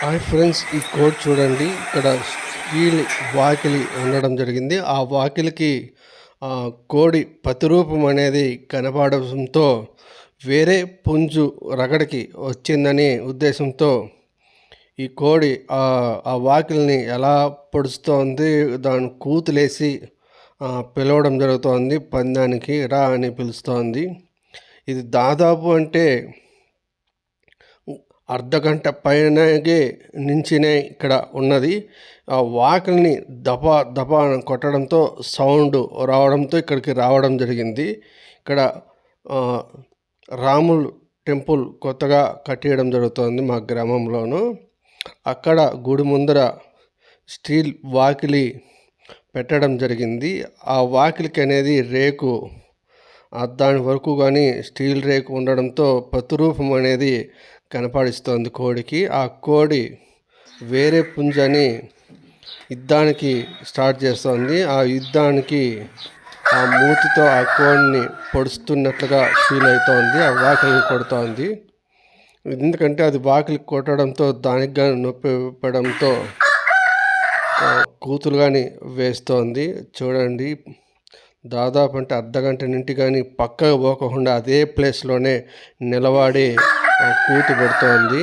Hi friends, ఈ code చూడండి. ఇక్కడ స్టీల్ వాకిలి ఉండడం జరిగింది. ఆ వాకిలికి కోడి ప్రతిరూపం అనేది కనపడడంతో వేరే పుంజు రగడికి వచ్చిందని ఉద్దేశంతో ఈ కోడి ఆ వాకిలిని ఎలా పొడుస్తోంది, దాని కూతులేసి పిలవడం జరుగుతోంది. పందానికి రా అని పిలుస్తోంది. ఇది దాదాపు అంటే అర్ధగంట పైనగే నించినే ఇక్కడ ఉన్నది. ఆ వాకిలిని దపా దపా కొట్టడంతో సౌండ్ రావడంతో ఇక్కడికి రావడం జరిగింది. ఇక్కడ రాములు టెంపుల్ కొత్తగా కట్టేయడం జరుగుతోంది మా గ్రామంలోను. అక్కడ గుడి ముందర స్టీల్ వాకిలి పెట్టడం జరిగింది. ఆ వాకిలికి అనేది రేకు దాని వరకు కానీ స్టీల్ రేకు ఉండడంతో ప్రతిరూపం అనేది కనపడిస్తోంది కోడికి. ఆ కోడి వేరే పుంజని యుద్ధానికి స్టార్ట్ చేస్తోంది. ఆ యుద్ధానికి ఆ మూతితో ఆ కోడిని పొడుస్తున్నట్లుగా ఫీల్ అవుతోంది. ఆ వాకిలిని కొడుతోంది. ఎందుకంటే అది వాకిలి కొట్టడంతో దానికి కానీ నొప్పి పడంతో కూతురు కానీ వేస్తోంది. చూడండి, దాదాపు అంటే అర్ధగంట నుండి కానీ పక్కకు పోకుండా అదే ప్లేస్లోనే నిలబడి కూతు పెడుతోంది.